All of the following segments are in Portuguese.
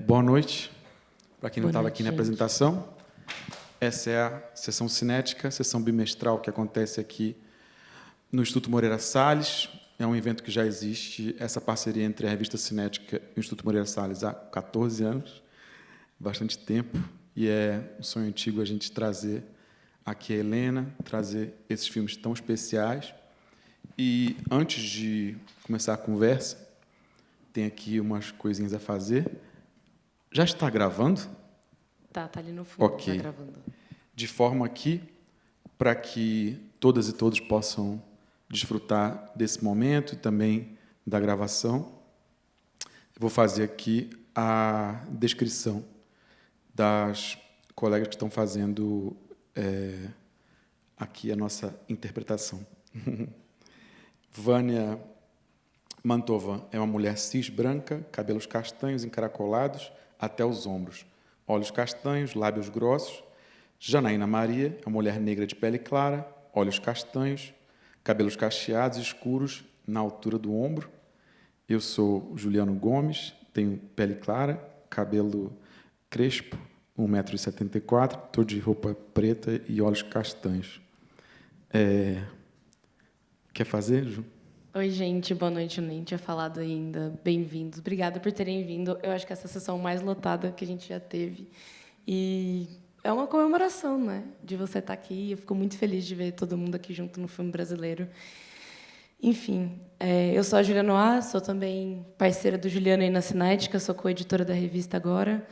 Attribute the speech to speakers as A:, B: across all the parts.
A: Boa noite, para quem não
B: Boa
A: estava
B: noite,
A: aqui na
B: gente.
A: apresentação. Essa é a sessão cinética, sessão bimestral que acontece aqui no Instituto Moreira Salles. É um evento que já existe, essa parceria entre a Revista Cinética e o Instituto Moreira Salles há 14 anos, bastante tempo, e é um sonho antigo a gente trazer aqui a Helena, trazer esses filmes tão especiais. E antes de começar a conversa, tem aqui umas coisinhas a fazer. Já está gravando?
B: Tá ali no fundo,
A: Ok.
B: tá gravando.
A: De forma que, para que todas e todos possam desfrutar desse momento e também da gravação, eu vou fazer aqui a descrição das colegas que estão fazendo aqui a nossa interpretação. Vânia Mantova é uma mulher cis branca, cabelos castanhos encaracolados até os ombros, olhos castanhos, lábios grossos. Janaína Maria é uma mulher negra de pele clara, olhos castanhos, cabelos cacheados escuros na altura do ombro. Eu sou Juliano Gomes, tenho pele clara, cabelo crespo, 1,74 m, estou de roupa preta e olhos castanhos. Quer fazer, Ju?
B: Oi, gente, boa noite. Eu nem tinha falado ainda. Bem-vindos. Obrigada por terem vindo. Eu acho que essa é a sessão mais lotada que a gente já teve. E é uma comemoração, né? De você estar aqui. Eu fico muito feliz de ver todo mundo aqui junto no filme brasileiro. Enfim, eu sou a Julia Noir, sou também parceira do Juliano aí na Cinética, sou co-editora da revista agora.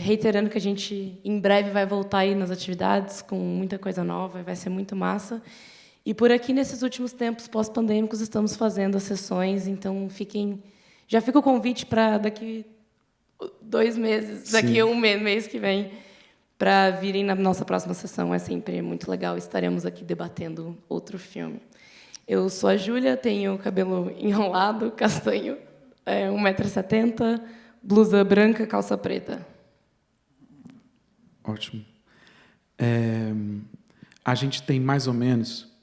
B: Reiterando que a gente, em breve, vai voltar aí nas atividades com muita coisa nova, vai ser muito massa. E por aqui, nesses últimos tempos pós-pandêmicos, estamos fazendo as sessões, então já fica o convite para daqui 2 meses, daqui a mês que vem, para virem na nossa próxima sessão. É sempre muito legal, estaremos aqui debatendo outro filme. Eu sou a Júlia, tenho cabelo enrolado, castanho, 1,70 m, blusa branca, calça preta.
A: Ótimo. A gente tem mais ou menos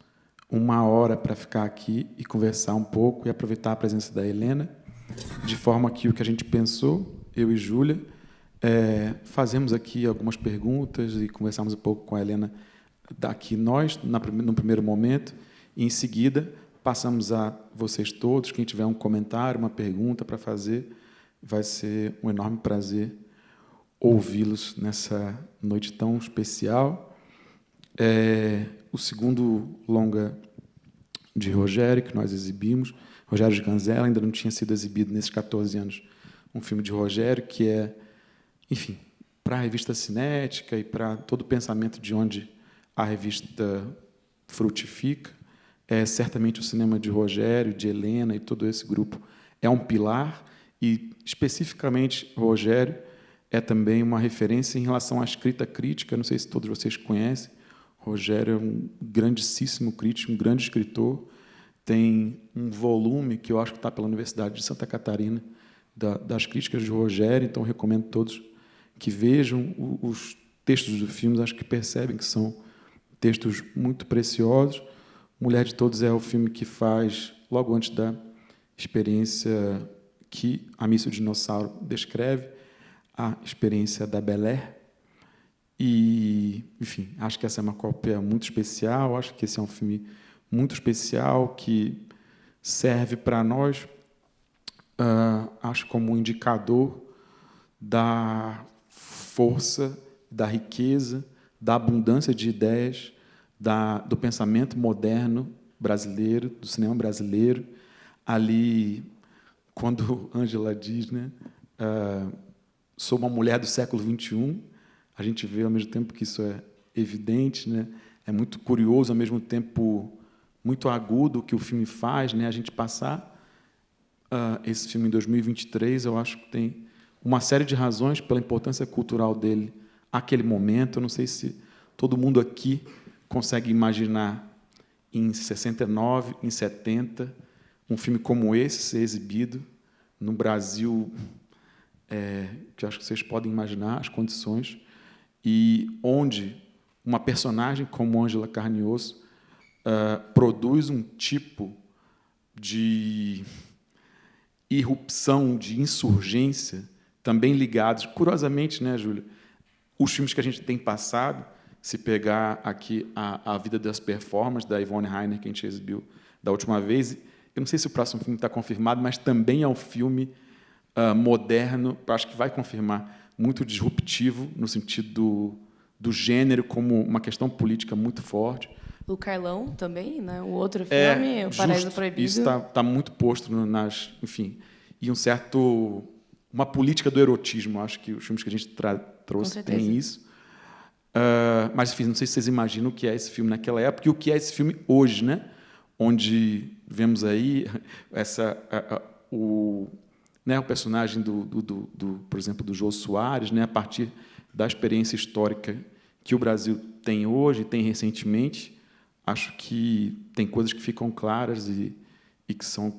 A: 1 hora para ficar aqui e conversar um pouco e aproveitar a presença da Helena, de forma que o que a gente pensou, eu e Júlia, fazemos aqui algumas perguntas e conversamos um pouco com a Helena daqui nós, no primeiro momento, e em seguida passamos a vocês todos, quem tiver um comentário, uma pergunta para fazer, vai ser um enorme prazer ouvi-los nessa noite tão especial. O segundo longa de Rogério, que nós exibimos, Rogério de Ganzella, ainda não tinha sido exibido nesses 14 anos, um filme de Rogério, que enfim, para a revista Cinética e para todo o pensamento de onde a revista frutifica, certamente o cinema de Rogério, de Helena e todo esse grupo é um pilar, e especificamente Rogério é também uma referência em relação à escrita crítica. Não sei se todos vocês conhecem, Rogério é um grandíssimo crítico, um grande escritor, tem um volume que eu acho que está pela Universidade de Santa Catarina, das críticas de Rogério, então recomendo a todos que vejam os textos dos filmes, acho que percebem que são textos muito preciosos. Mulher de Todos é o filme que faz, logo antes da experiência que a Missa do Dinossauro descreve, a experiência da Bel Air. E, enfim, acho que essa é uma cópia muito especial, acho que esse é um filme muito especial que serve para nós, acho como um indicador da força, da riqueza, da abundância de ideias, do pensamento moderno brasileiro, do cinema brasileiro. Ali, quando Ângela diz, né, sou uma mulher do século XXI, a gente vê, ao mesmo tempo que isso é evidente, né, é muito curioso, ao mesmo tempo muito agudo o que o filme faz, né, a gente passar esse filme em 2023, eu acho que tem uma série de razões pela importância cultural dele àquele momento. Eu não sei se todo mundo aqui consegue imaginar em 69, em 70, um filme como esse ser exibido no Brasil, que eu acho que vocês podem imaginar as condições, e onde uma personagem como Ângela Carne e Osso produz um tipo de irrupção, de insurgência, também ligados, curiosamente, né, Júlia? Os filmes que a gente tem passado, se pegar aqui a Vida das Performances, da Yvonne Rainer, que a gente exibiu da última vez, eu não sei se o próximo filme está confirmado, mas também é um filme moderno, acho que vai confirmar, muito disruptivo, no sentido do gênero como uma questão política muito forte.
B: O Carlão também, né? O outro filme, O Paraíso Proibido.
A: Isso está muito posto enfim, e uma política do erotismo. Acho que os filmes que a gente trouxe têm isso. Mas, enfim, não sei se vocês imaginam o que é esse filme naquela época e o que é esse filme hoje, né? Onde vemos aí o personagem por exemplo, do Jô Soares, né? A partir da experiência histórica que o Brasil tem hoje, tem recentemente. Acho que tem coisas que ficam claras e que são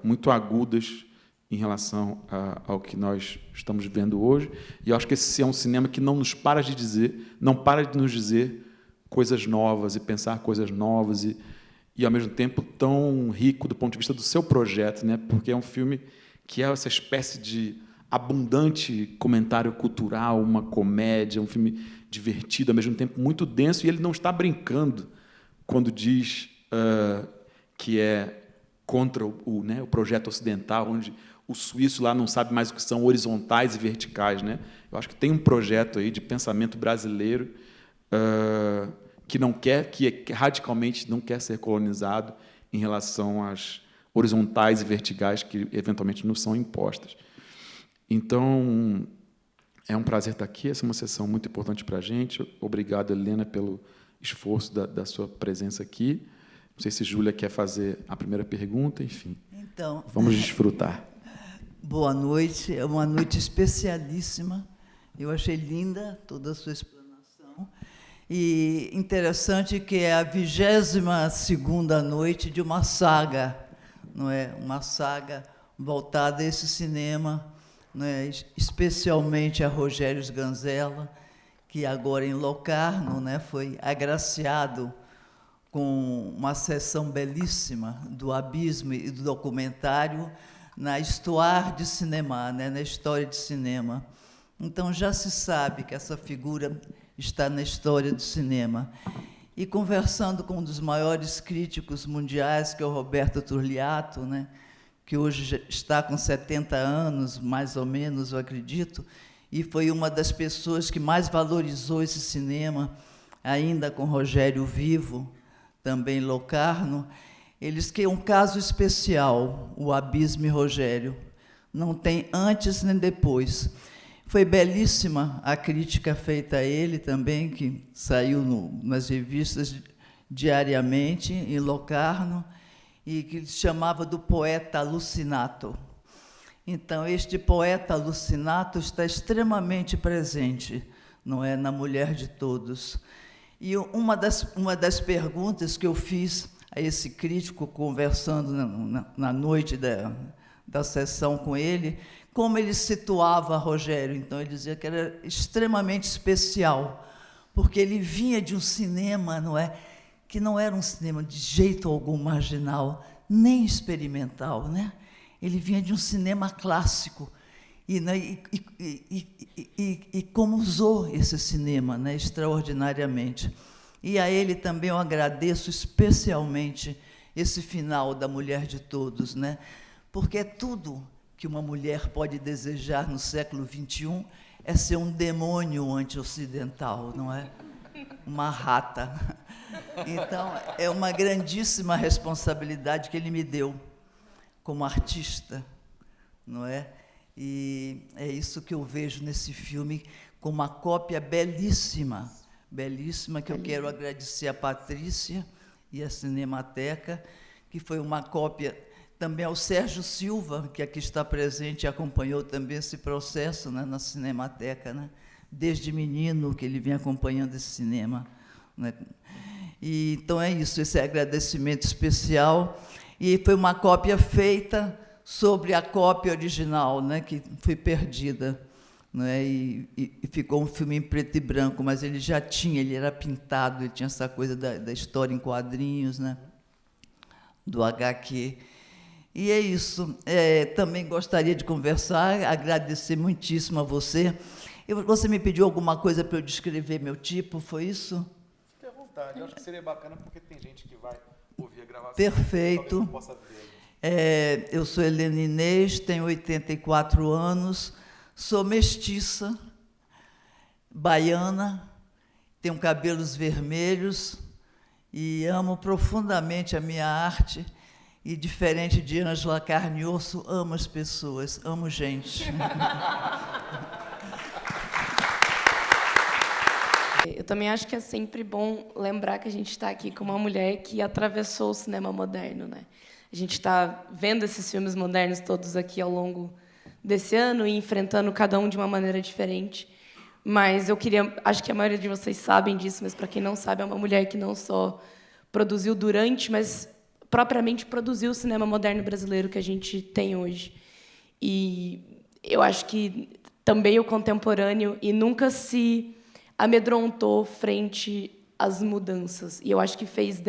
A: muito agudas em relação ao que nós estamos vivendo hoje. E eu acho que esse é um cinema que não para de nos dizer coisas novas e pensar coisas novas e ao mesmo tempo tão rico do ponto de vista do seu projeto, né? Porque é um filme que é essa espécie de abundante comentário cultural, uma comédia, um filme divertido, ao mesmo tempo muito denso, e ele não está brincando quando diz que é contra o projeto ocidental, onde o suíço lá não sabe mais o que são horizontais e verticais, né? Eu acho que tem um projeto aí de pensamento brasileiro que radicalmente não quer ser colonizado em relação às horizontais e verticais que eventualmente nos são impostas. Então, é um prazer estar aqui. Essa é uma sessão muito importante para a gente. Obrigado, Helena, pelo esforço da sua presença aqui. Não sei se Júlia quer fazer a primeira pergunta, enfim.
C: Então,
A: vamos desfrutar.
C: Boa noite, é uma noite especialíssima. Eu achei linda toda a sua explanação. E interessante que é a 22ª noite de uma saga, não é? Uma saga voltada a esse cinema, não é? Especialmente a Rogério Sganzella, que agora em Locarno, né, foi agraciado com uma sessão belíssima do Abismo e do documentário na Histoire de Cinema, né, na história de cinema. Então, já se sabe que essa figura está na história do cinema. E conversando com um dos maiores críticos mundiais, que é o Roberto Turliato, né, que hoje está com 70 anos, mais ou menos, eu acredito, e foi uma das pessoas que mais valorizou esse cinema, ainda com Rogério vivo, também Locarno. Eles que é um caso especial, o Abismo e Rogério. Não tem antes nem depois. Foi belíssima a crítica feita a ele também, que saiu nas revistas diariamente, em Locarno, e que se chamava do poeta alucinato. Então, este poeta alucinato está extremamente presente, não é, na Mulher de Todos. E uma das perguntas que eu fiz a esse crítico, conversando na noite da sessão com ele, como ele situava Rogério. Então, ele dizia que era extremamente especial, porque ele vinha de um cinema, não é, que não era um cinema de jeito algum marginal, nem experimental, né? Ele vinha de um cinema clássico. E como usou esse cinema, né, extraordinariamente. E a ele também eu agradeço especialmente esse final da Mulher de Todos, né, porque é tudo que uma mulher pode desejar no século XXI é ser um demônio anti-ocidental, não é? Uma rata. Então, é uma grandíssima responsabilidade que ele me deu como artista, não é? E é isso que eu vejo nesse filme, com uma cópia belíssima, belíssima, que eu quero agradecer a Patrícia e a Cinemateca, que foi uma cópia também ao Sérgio Silva, que aqui está presente e acompanhou também esse processo, né, na Cinemateca, né, desde menino que ele vinha acompanhando esse cinema, né. E, então é isso, esse agradecimento especial. E foi uma cópia feita sobre a cópia original, né, que foi perdida, né, e ficou um filme em preto e branco, mas ele já tinha, ele era pintado, ele tinha essa coisa da história em quadrinhos, né, do HQ. E é isso. Também gostaria de conversar, agradecer muitíssimo a você. Você me pediu alguma coisa para eu descrever meu tipo, foi isso?
A: Fique à vontade. Eu acho que seria bacana porque tem gente que vai ouvir a gravação.
C: Perfeito.
A: Não possa ver.
C: Eu sou Helena Inês, tenho 84 anos, sou mestiça, baiana, tenho cabelos vermelhos e amo profundamente a minha arte. E, diferente de Ângela Carne e Osso, amo as pessoas, amo gente.
B: Eu também acho que é sempre bom lembrar que a gente está aqui com uma mulher que atravessou o cinema moderno, né? A gente está vendo esses filmes modernos todos aqui ao longo desse ano e enfrentando cada um de uma maneira diferente. Mas acho que a maioria de vocês sabem disso, mas para quem não sabe, é uma mulher que não só produziu durante, mas propriamente produziu o cinema moderno brasileiro que a gente tem hoje. E eu acho que também o contemporâneo e nunca se amedrontou frente às mudanças. E eu acho que fez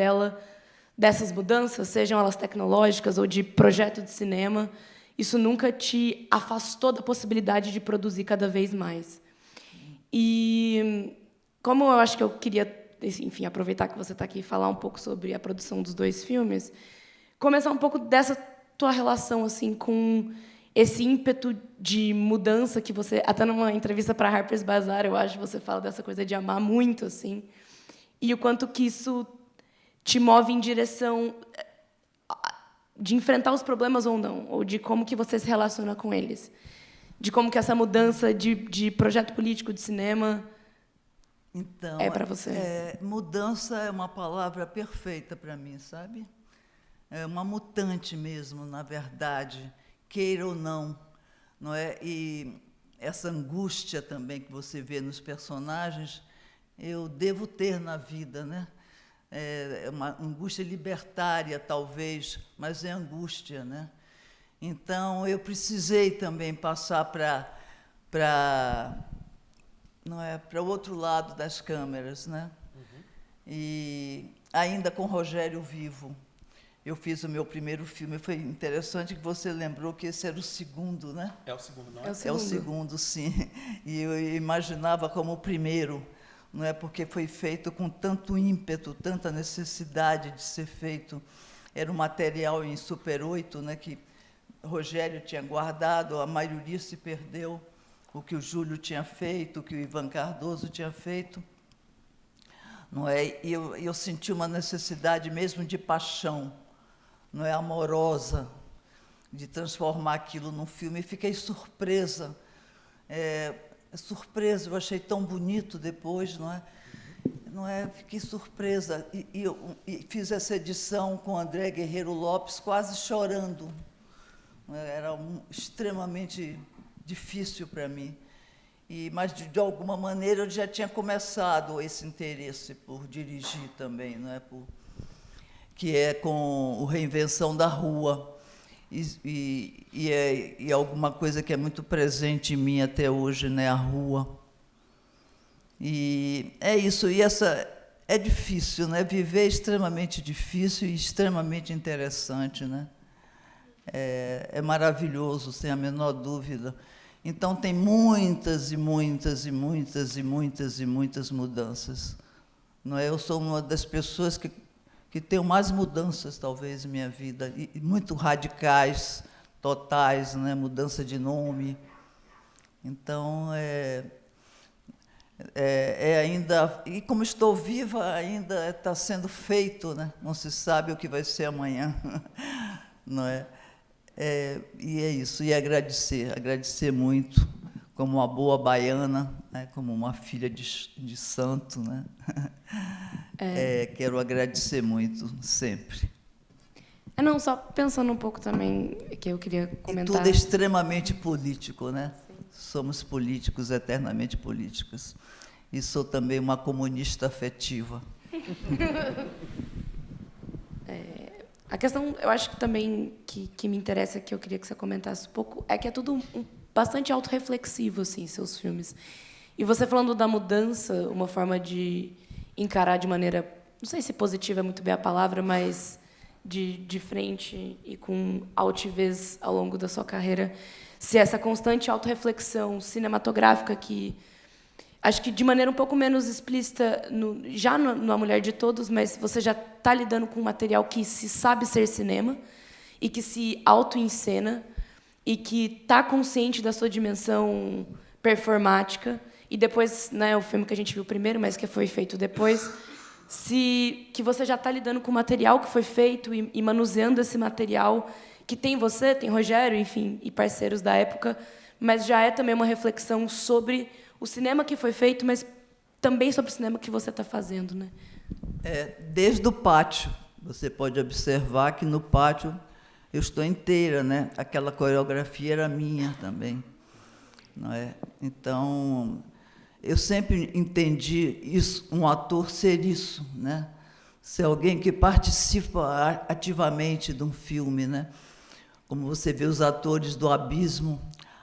B: dessas mudanças, sejam elas tecnológicas ou de projeto de cinema, isso nunca te afastou da possibilidade de produzir cada vez mais. E como eu acho que eu queria, enfim, aproveitar que você está aqui e falar um pouco sobre a produção dos dois filmes, começar um pouco dessa tua relação assim com esse ímpeto de mudança que você, até numa entrevista para Harper's Bazaar, eu acho, você fala dessa coisa de amar muito, assim, e o quanto que isso te move em direção de enfrentar os problemas ou não, ou de como que você se relaciona com eles, de como que essa mudança de projeto político de cinema
C: então,
B: é para você.
C: Mudança é uma palavra perfeita para mim, sabe? É uma mutante mesmo, na verdade, queira ou não, não é? E essa angústia também que você vê nos personagens, eu devo ter na vida, né? É uma angústia libertária, talvez, mas é angústia, né? Então, eu precisei também passar não é, para o outro lado das câmeras, né? Uhum. E ainda com Rogério vivo. Eu fiz o meu primeiro filme. Foi interessante que você lembrou que esse era o segundo, né?
A: É o segundo, não é?
C: É o segundo, sim. E eu imaginava como o primeiro, não é? Porque foi feito com tanto ímpeto, tanta necessidade de ser feito. Era um material em Super 8, né, que Rogério tinha guardado, a maioria se perdeu, o que o Júlio tinha feito, o que o Ivan Cardoso tinha feito. Não é? E eu senti uma necessidade mesmo de paixão, não é, amorosa, de transformar aquilo num filme. E fiquei surpresa. Surpresa, eu achei tão bonito depois, não é? Não é? Fiquei surpresa. E fiz essa edição com André Guerreiro Lopes, quase chorando. Era extremamente difícil para mim. Mas, de alguma maneira, eu já tinha começado esse interesse por dirigir também, não é? Que é com o Reinvenção da Rua. E alguma coisa que é muito presente em mim até hoje, né? A rua. E é isso. E essa é difícil, né? Viver é extremamente difícil e extremamente interessante, né? É maravilhoso, sem a menor dúvida. Então, tem muitas e muitas e muitas e muitas e muitas mudanças. Não é? Eu sou uma das pessoas que tenho mais mudanças, talvez, em minha vida, e muito radicais, totais, né? Mudança de nome. Então, ainda... E como estou viva, ainda está sendo feito, né? Não se sabe o que vai ser amanhã. Não é? E é isso, e agradecer muito, como uma boa baiana, né, como uma filha de santo, né? Quero agradecer muito, sempre.
B: Não, só pensando um pouco também, que eu queria comentar...
C: E tudo é extremamente político, né? Sim. Somos políticos, eternamente políticos. E sou também uma comunista afetiva.
B: A questão, eu acho que também que me interessa, que eu queria que você comentasse um pouco, é que é tudo bastante autorreflexivo, assim, seus filmes. E você falando da mudança, uma forma de encarar de maneira, não sei se positiva é muito bem a palavra, mas de frente e com altivez ao longo da sua carreira, se essa constante autorreflexão cinematográfica que acho que de maneira um pouco menos explícita já na Mulher de Todos, mas você já está lidando com um material que se sabe ser cinema e que se auto-encena e que está consciente da sua dimensão performática. E depois, né, o filme que a gente viu primeiro, mas que foi feito depois, que você já está lidando com o material que foi feito e manuseando esse material que tem você, tem Rogério, enfim, e parceiros da época, mas já é também uma reflexão sobre o cinema que foi feito, mas também sobre o cinema que você está fazendo, né?
C: Desde o pátio, você pode observar que no pátio eu estou inteira, né? Aquela coreografia era minha também, não é? Então, eu sempre entendi isso, um ator ser isso, né? Ser alguém que participa ativamente de um filme, né? Como você vê os atores do Abismo.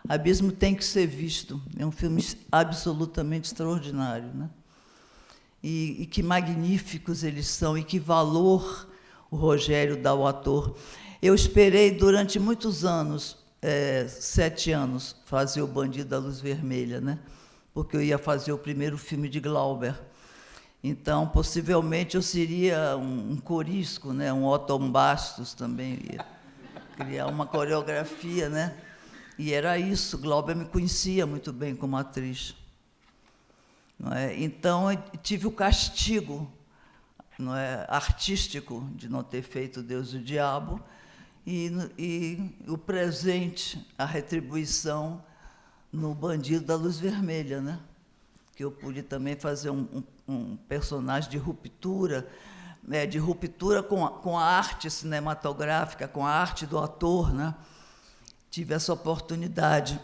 C: Abismo tem que ser visto. É um filme absolutamente extraordinário, né? E que magníficos eles são, e que valor o Rogério dá ao ator. Eu esperei durante muitos anos, 7 anos, fazer O Bandido da Luz Vermelha, né? Porque eu ia fazer o primeiro filme de Glauber. Então, possivelmente, eu seria um corisco, né? Um Otton Bastos também, ia criar uma coreografia, né? E era isso, Glauber me conhecia muito bem como atriz. Não é? Então, eu tive o castigo, não é, artístico de não ter feito Deus e o Diabo, e o presente, a retribuição no Bandido da Luz Vermelha, né? Que eu pude também fazer um personagem de ruptura com a arte cinematográfica, com a arte do ator, né? Tive essa oportunidade.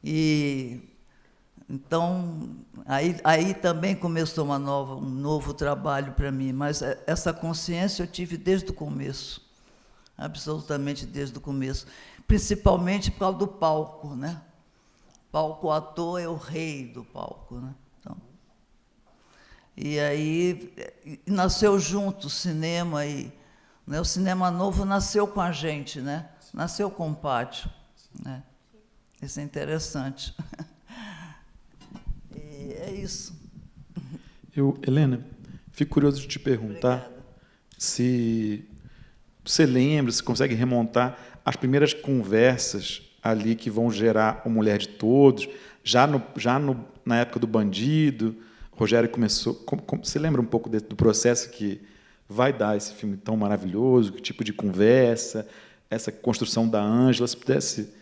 C: E então aí também começou um novo trabalho para mim, mas essa consciência eu tive desde o começo, absolutamente desde o começo, principalmente por causa do palco, né? Palco, o ator é o rei do palco, né? Então, e aí nasceu junto o cinema, né? O cinema novo nasceu com a gente, né? Nasceu com o pátio, né? Isso é interessante. E é isso.
A: Helena, fico curioso de te perguntar. Obrigada. Se você lembra, se consegue remontar as primeiras conversas ali que vão gerar o Mulher de Todos, na época do Bandido, Rogério começou... Você lembra um pouco do processo que vai dar esse filme tão maravilhoso, que tipo de conversa, essa construção da Ângela, se pudesse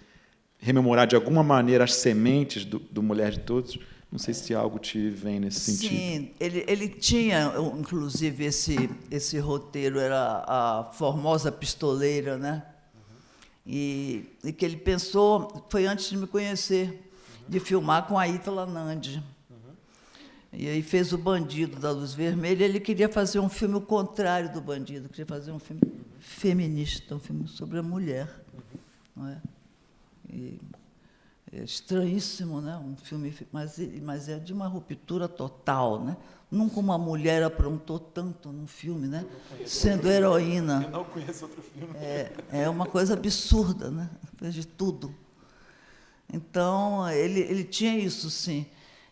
A: rememorar de alguma maneira as sementes do Mulher de Todos, não sei se algo te vem nesse sentido.
C: Sim, ele tinha, inclusive, esse roteiro, era a Formosa Pistoleira, né? E que ele pensou, foi antes de me conhecer, de filmar com a Ítala Nandi. E aí fez O Bandido da Luz Vermelha. Ele queria fazer um filme o contrário do Bandido, queria fazer um filme feminista, um filme sobre a mulher. Não é? E é estranhíssimo, né? Um filme, mas é de uma ruptura total, né? Nunca uma mulher aprontou tanto num filme, né? Sendo heroína.
A: Eu não conheço outro filme.
C: É uma coisa absurda, né? Fez de tudo. Então, ele tinha isso, sim.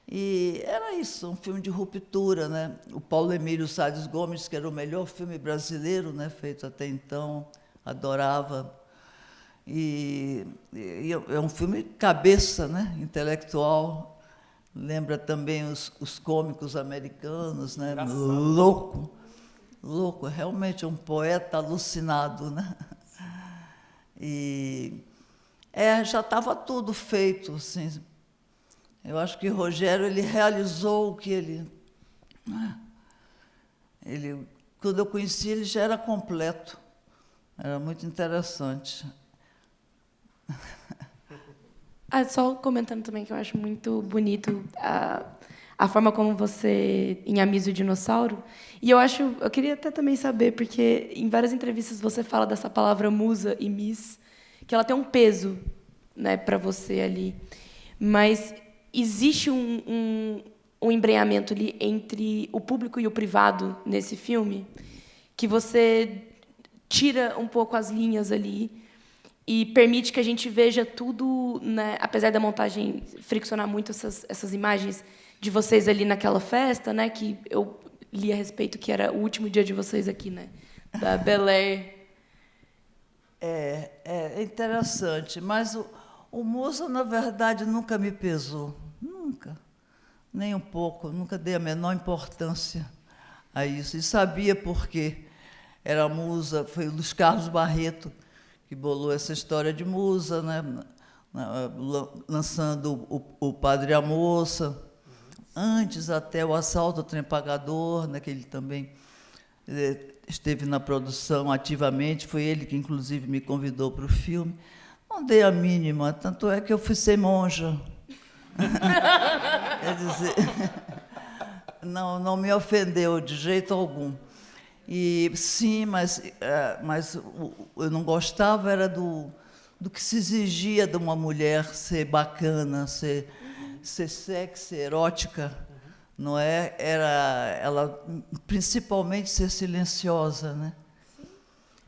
C: E era isso, um filme de ruptura, né? O Paulo Emílio Salles Gomes, que era o melhor filme brasileiro, né, feito até então, adorava. E é um filme cabeça, né, intelectual. Lembra também os cômicos americanos, né? Louco, realmente um poeta alucinado, né? E já estava tudo feito, assim. Eu acho que Rogério ele realizou o que ele, quando eu conheci ele já era completo, era muito interessante.
B: Só comentando também que eu acho muito bonito a forma como você em Amis o Dinossauro. E eu queria até também saber, porque em várias entrevistas você fala dessa palavra musa e miss, que ela tem um peso, né, para você ali. Mas existe um embrenhamento ali entre o público e o privado nesse filme, que você tira um pouco as linhas ali e permite que a gente veja tudo, né? Apesar da montagem friccionar muito essas imagens de vocês ali naquela festa, né? Que eu li a respeito que era o último dia de vocês aqui, né? Da Bel Air.
C: É interessante, mas o Musa, na verdade, nunca me pesou. Nunca. Nem um pouco. Nunca dei a menor importância a isso. E sabia por quê. Era a Musa, foi o Luiz Carlos Barreto que bolou essa história de Musa, né? Lançando o Padre e a Moça. Antes até o Assalto ao Trem Pagador, né, que ele também esteve na produção ativamente, foi ele que, inclusive, me convidou para o filme. Não dei a mínima, tanto é que eu fui ser monja. Quer dizer, não me ofendeu de jeito algum. E, sim, mas eu não gostava era do que se exigia de uma mulher ser bacana, ser sexy, erótica, não é? Era ela principalmente ser silenciosa, né?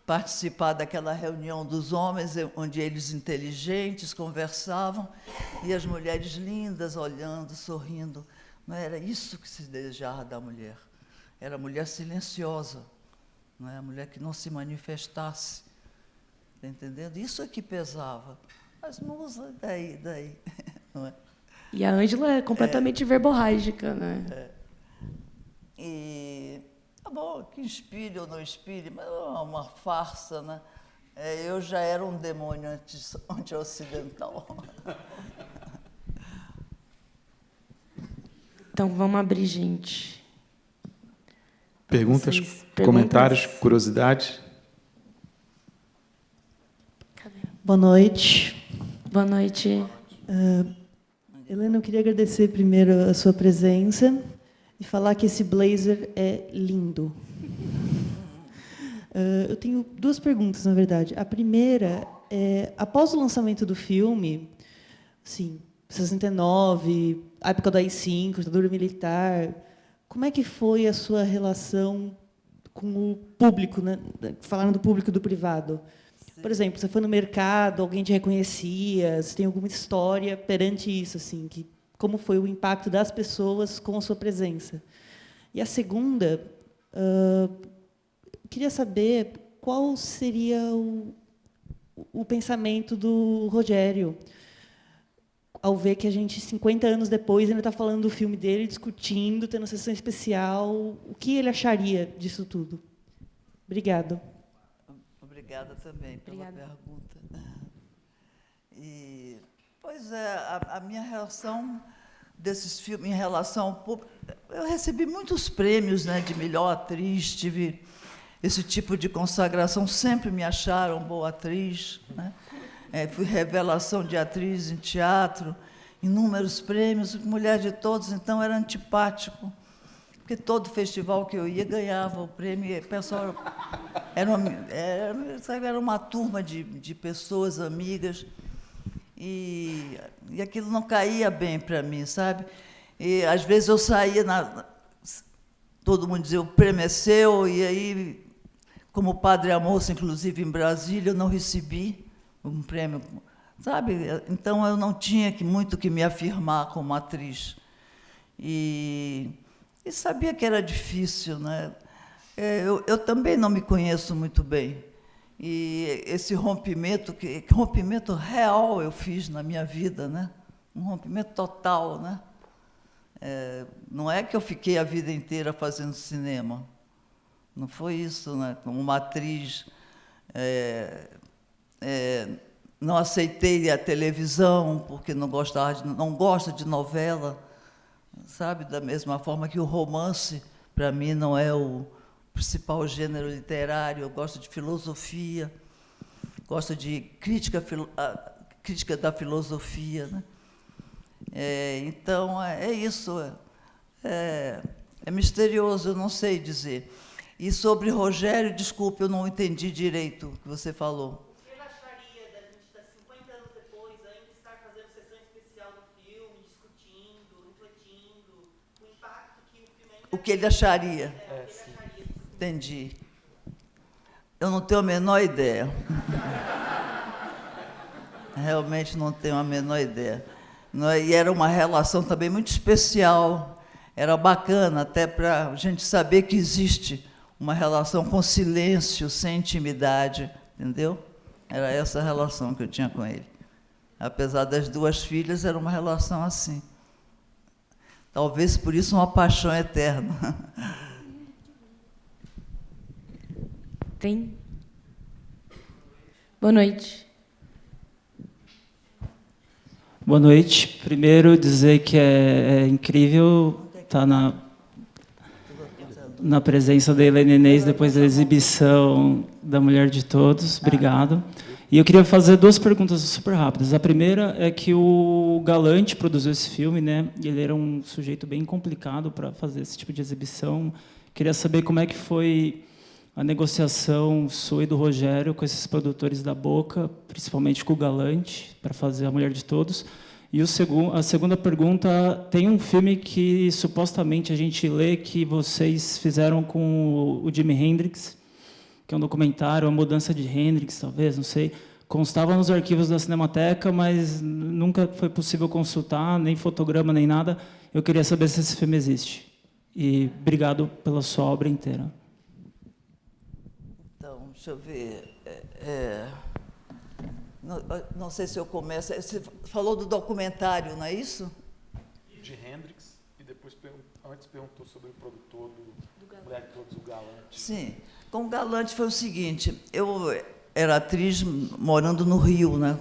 C: Participar daquela reunião dos homens onde eles inteligentes conversavam e as mulheres lindas olhando, sorrindo. Não era isso que se desejava da mulher. Era a mulher silenciosa, não é? A mulher que não se manifestasse, está entendendo? Isso é que pesava. As musas daí, não é?
B: E a Ângela é completamente verborrágica, né?
C: E tá bom, que inspire ou não inspire, mas é uma farsa, né? Eu já era um demônio anti-ocidental.
B: Então, vamos abrir, gente.
A: Perguntas,
B: Vocês,
A: comentários, curiosidades?
B: Cadê?
D: Boa noite.
B: Boa noite.
D: Helena, eu queria agradecer primeiro a sua presença e falar que esse blazer é lindo. Eu tenho duas perguntas, na verdade. A primeira é, após o lançamento do filme, assim, 69, a época do AI-5, ditadura militar, como é que foi a sua relação com o público, né? Falaram do público e do privado. Por exemplo, você foi no mercado, alguém te reconhecia, você tem alguma história perante isso, assim, que como foi o impacto das pessoas com a sua presença? E a segunda, queria saber qual seria o pensamento do Rogério ao ver que a gente, 50 anos depois, ainda está falando do filme dele, discutindo, tendo sessão especial. O que ele acharia disso tudo? Obrigada.
C: Obrigada também pela pergunta. Pois é, a minha relação desses filmes em relação ao público, eu recebi muitos prêmios, né, de melhor atriz, tive esse tipo de consagração, sempre me acharam boa atriz, né? Fui revelação de atriz em teatro, inúmeros prêmios, mulher de todos, então era antipático, porque todo festival que eu ia ganhava o prêmio, o pessoal era uma turma de pessoas amigas, e aquilo não caía bem para mim, sabe? E às vezes eu saía, todo mundo dizia, o prêmio é seu, e aí, como Padre e a Moça, inclusive em Brasília, eu não recebi um prêmio, sabe? Então eu não tinha muito que me afirmar como atriz. E sabia que era difícil, né? Eu também não me conheço muito bem. E esse rompimento, que rompimento real eu fiz na minha vida, né? Um rompimento total, né? Não é que eu fiquei a vida inteira fazendo cinema. Não foi isso, né? Como uma atriz, não aceitei a televisão porque não gosto de novela, sabe? Da mesma forma que o romance, para mim, não é o principal gênero literário. Eu gosto de filosofia, gosto de crítica da filosofia, né? Então, é isso. É misterioso, eu não sei dizer. E sobre Rogério, desculpe, eu não entendi direito o que você falou.
D: O que ele acharia da gente estar 50 anos depois, ainda estar fazendo sessão especial do filme, discutindo, refletindo, o impacto que o filme ainda...
C: O que ele acharia?
D: O que ele acharia.
C: Entendi. Eu não tenho a menor ideia. Realmente não tenho a menor ideia. E era uma relação também muito especial. Era bacana até para a gente saber que existe uma relação com silêncio, sem intimidade, entendeu? Era essa a relação que eu tinha com ele. Apesar das duas filhas, era uma relação assim. Talvez por isso uma paixão eterna.
B: Tem? Boa noite.
E: Boa noite. Primeiro, dizer que é incrível estar na presença da Helena Inês depois da exibição da Mulher de Todos. Obrigado. E eu queria fazer duas perguntas super rápidas. A primeira é que o Galante produziu esse filme, né? Ele era um sujeito bem complicado para fazer esse tipo de exibição. Queria saber como é que foi a negociação sua e do Rogério com esses produtores da Boca, principalmente com o Galante, para fazer A Mulher de Todos. E a segunda pergunta, tem um filme que supostamente a gente lê que vocês fizeram com o Jimi Hendrix, que é um documentário, A Mudança de Hendrix, talvez, não sei. Constava nos arquivos da Cinemateca, mas nunca foi possível consultar, nem fotograma, nem nada. Eu queria saber se esse filme existe. E obrigado pela sua obra inteira.
C: Então, deixa eu ver. Não sei se eu começo. Você falou do documentário, não é isso?
A: De Hendrix, e depois antes perguntou sobre o produtor do Mulher de Todos, o Galante.
C: Sim. Com o Galante foi o seguinte, eu era atriz morando no Rio, né?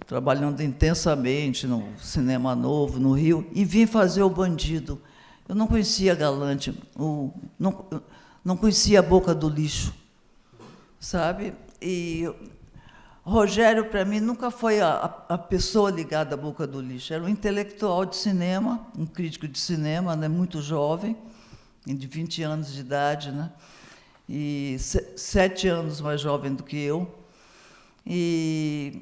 C: Trabalhando intensamente no Cinema Novo, no Rio, e vim fazer O Bandido. Eu não conhecia Galante, não conhecia a Boca do Lixo, sabe? E Rogério, para mim, nunca foi a pessoa ligada à Boca do Lixo. Era um intelectual de cinema, um crítico de cinema, né, muito jovem, de 20 anos de idade, né, e 7 anos mais jovem do que eu, e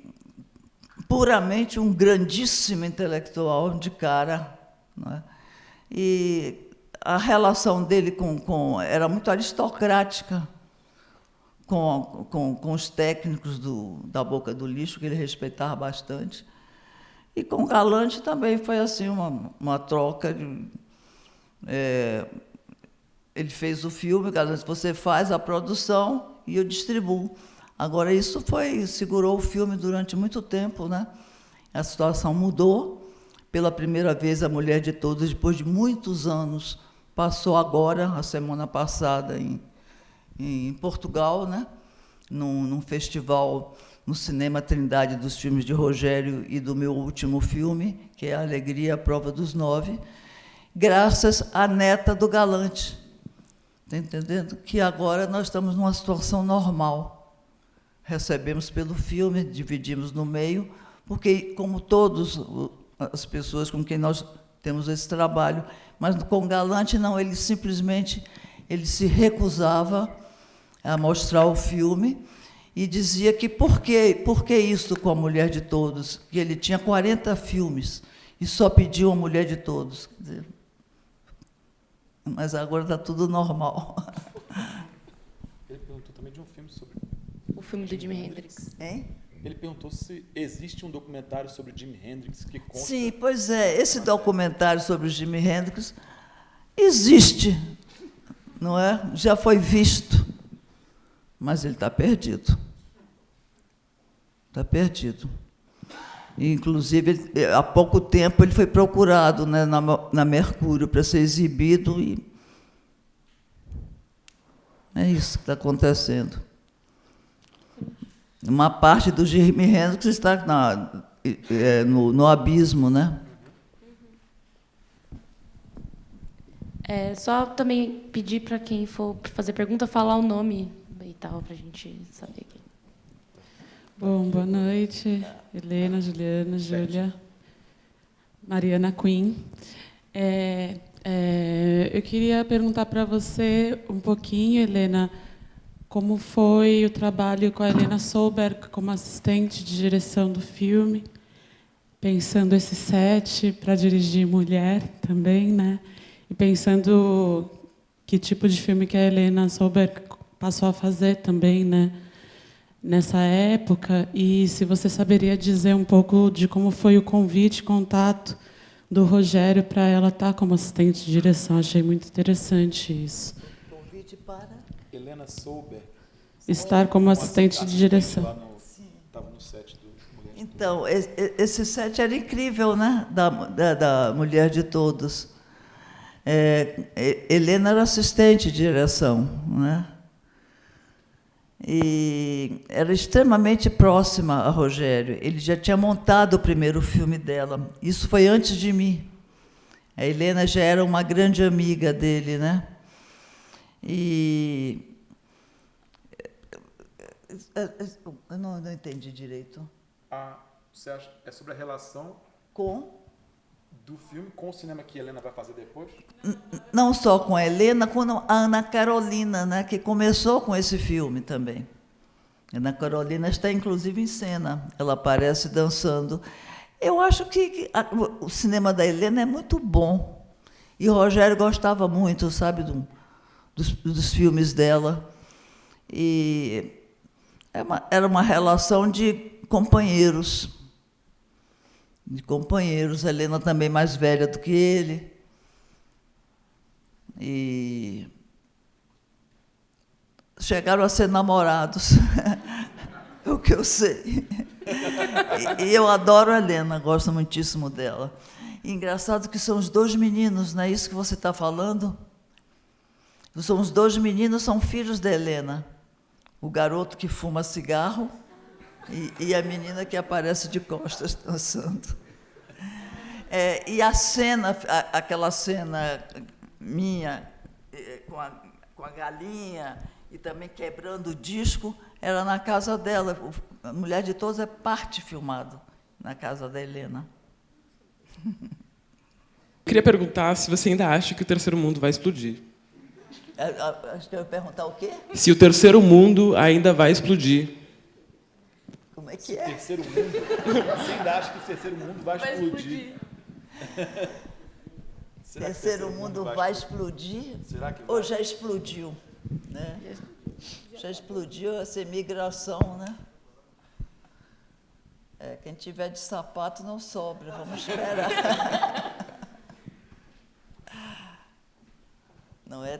C: puramente um grandíssimo intelectual de cara, né, e a relação dele era muito aristocrática, com os técnicos da Boca do Lixo, que ele respeitava bastante. E com o Galante também foi assim uma troca. Ele fez o filme, Galante, você faz a produção e eu distribuo. Agora, isso segurou o filme durante muito tempo, né? A situação mudou. Pela primeira vez, A Mulher de Todos, depois de muitos anos, passou agora, a semana passada, em Portugal, né? Num festival no Cinema Trindade dos filmes de Rogério e do meu último filme, que é A Alegria, a Prova dos Nove, graças à neta do Galante. Está entendendo? Que agora nós estamos numa situação normal. Recebemos pelo filme, dividimos no meio, porque, como todas as pessoas com quem nós temos esse trabalho, mas com o Galante não, ele simplesmente se recusava a mostrar o filme e dizia que por que isso com A Mulher de Todos? Que ele tinha 40 filmes e só pediu A Mulher de Todos. Quer dizer, mas agora está tudo normal.
A: Ele perguntou também de um filme sobre...
B: O filme do Jimi Hendrix.
C: Hein?
A: Ele perguntou se existe um documentário sobre Jimi Hendrix que consta...
C: Sim, pois é. Esse documentário sobre o Jimi Hendrix existe, não é? Já foi visto, mas ele está perdido. Está perdido. Inclusive, há pouco tempo, ele foi procurado, né, na Mercúrio para ser exibido e é isso que está acontecendo. Uma parte do Jimi Hendrix está no abismo, né?
B: Só também pedir para quem for fazer pergunta falar o nome e tal, para a gente saber quem.
F: Bom, boa noite, Helena, Juliana, Júlia, Mariana Quinn. Eu queria perguntar para você um pouquinho, Helena, como foi o trabalho com a Helena Solberg como assistente de direção do filme, pensando esse set para dirigir mulher também, né? E pensando que tipo de filme que a Helena Solberg passou a fazer também, né, nessa época, e se você saberia dizer um pouco de como foi o convite, contato do Rogério para ela estar como assistente de direção. Achei muito interessante isso.
C: Convite para
A: Helena Souber.
F: Estar como assistente de direção.
A: Estava no set do Mulher de
C: Então, esse set era incrível, né? Da Mulher de Todos. Helena era assistente de direção, né? E era extremamente próxima a Rogério. Ele já tinha montado o primeiro filme dela. Isso foi antes de mim. A Helena já era uma grande amiga dele, né? E eu não entendi direito.
A: Você acha é sobre a relação
C: Com?
A: do filme com o cinema que a Helena vai fazer depois?
C: Não só com a Helena, como a Ana Carolina, né, que começou com esse filme também. A Ana Carolina está, inclusive, em cena. Ela aparece dançando. Eu acho que o cinema da Helena é muito bom. E o Rogério gostava muito, sabe, dos filmes dela. E era uma relação de companheiros. A Helena também mais velha do que ele. E chegaram a ser namorados, é o que eu sei. E eu adoro a Helena, gosto muitíssimo dela. E engraçado que são os dois meninos, não é isso que você está falando? São os dois meninos, são filhos da Helena. O garoto que fuma cigarro e a menina que aparece de costas dançando. E a cena, aquela cena minha, com a galinha e também quebrando o disco, era na casa dela. A Mulher de Todos é parte filmado na casa da Helena.
G: Queria perguntar se você ainda acha que o terceiro mundo vai explodir.
C: Acho que eu ia perguntar o quê?
G: Se o terceiro mundo ainda vai explodir.
C: Como é que é?
A: Terceiro mundo. Você ainda acha que o terceiro mundo vai explodir?
C: O terceiro mundo vai explodir?
A: Será que vai?
C: Ou já explodiu? Né? Já explodiu essa imigração, né? Quem tiver de sapato não sobra, vamos esperar. Não é?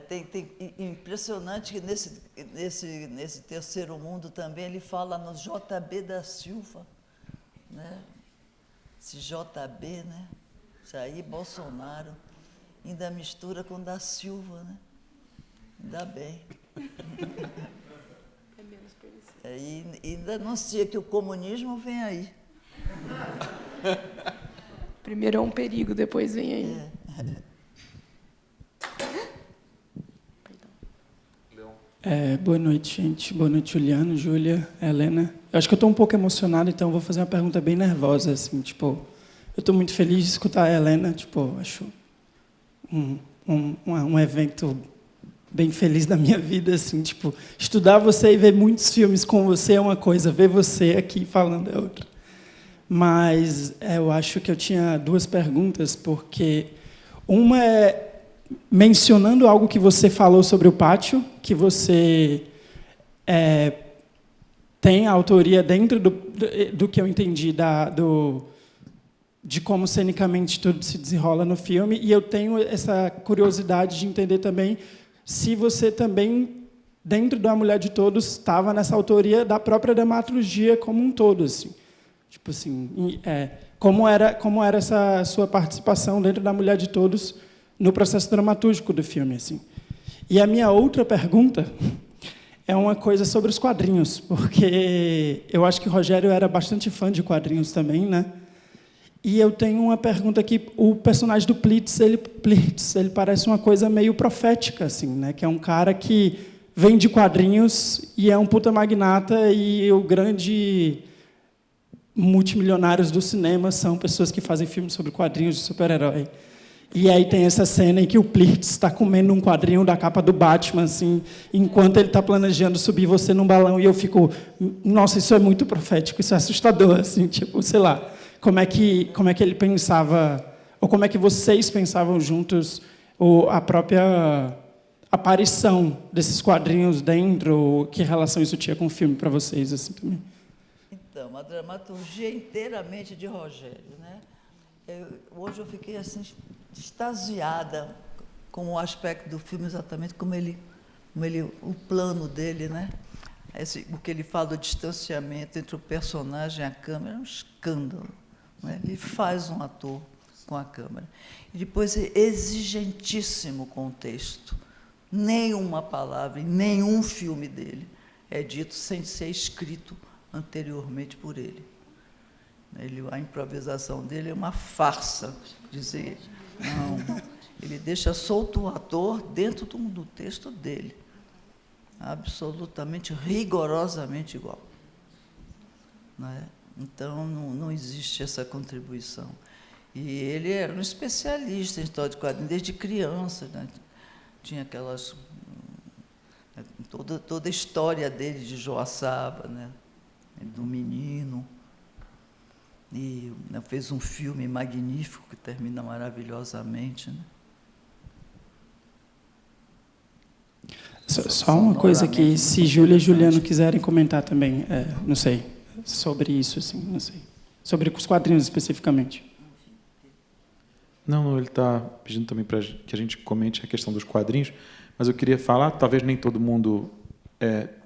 C: Impressionante que nesse terceiro mundo também ele fala no JB da Silva, né? Esse JB, né? Jair Bolsonaro, ainda mistura com da Silva, né? Ainda bem. E ainda anuncia que o comunismo vem aí.
B: Primeiro é um perigo, depois vem aí.
E: Boa noite, gente. Boa noite, Juliano, Júlia, Helena. Eu acho que eu estou um pouco emocionado, então eu vou fazer uma pergunta bem nervosa, assim, tipo, eu estou muito feliz de escutar a Helena, tipo, acho um evento bem feliz da minha vida, assim, tipo, estudar você e ver muitos filmes com você é uma coisa, ver você aqui falando é outra. Mas eu acho que eu tinha duas perguntas, porque uma é mencionando algo que você falou sobre o pátio, que você tem a autoria dentro do que eu entendi de como cenicamente tudo se desenrola no filme, e eu tenho essa curiosidade de entender também se você também, dentro da Mulher de Todos, estava nessa autoria da própria dramaturgia como um todo, assim. Tipo assim, como era essa sua participação dentro da Mulher de Todos no processo dramatúrgico do filme, assim. E a minha outra pergunta é uma coisa sobre os quadrinhos, porque eu acho que o Rogério era bastante fã de quadrinhos também, né? E eu tenho uma pergunta aqui, o personagem do Plitz, ele parece uma coisa meio profética, assim, né? Que é um cara que vem de quadrinhos e é um puta magnata, e o grande multimilionários do cinema são pessoas que fazem filmes sobre quadrinhos de super-herói. E aí tem essa cena em que o Plitz está comendo um quadrinho da capa do Batman, assim, enquanto ele está planejando subir você num balão, e eu fico, nossa, isso é muito profético, isso é assustador, assim, tipo, sei lá, como é que ele pensava, ou como é que vocês pensavam juntos, ou a própria
H: aparição desses quadrinhos dentro, que relação isso tinha com o filme para vocês assim também?
C: Então, a dramaturgia é inteiramente de Rogério, né? Hoje eu fiquei assim extasiada com o aspecto do filme, exatamente como ele o plano dele, né? O que ele fala do distanciamento entre o personagem e a câmera é um escândalo, né? Ele faz um ator com a câmera. E depois é exigentíssimo com o texto. Nenhuma palavra em nenhum filme dele é dito sem ser escrito anteriormente por ele. A improvisação dele é uma farsa, dizer não. Ele deixa solto o ator dentro do texto dele, absolutamente, rigorosamente igual. Né? Então, não existe essa contribuição. E ele era um especialista em história de quadrinhos, desde criança. Né? Tinha aquelas... Toda a história dele de Joaçaba, né? Do menino. E fez um filme magnífico que termina maravilhosamente. Né?
H: Só uma coisa que, se Júlia e Juliano quiserem comentar também, não sei, sobre isso, assim, não sei. Sobre os quadrinhos especificamente.
A: Não, ele está pedindo também para que a gente comente a questão dos quadrinhos, mas eu queria falar, talvez nem todo mundo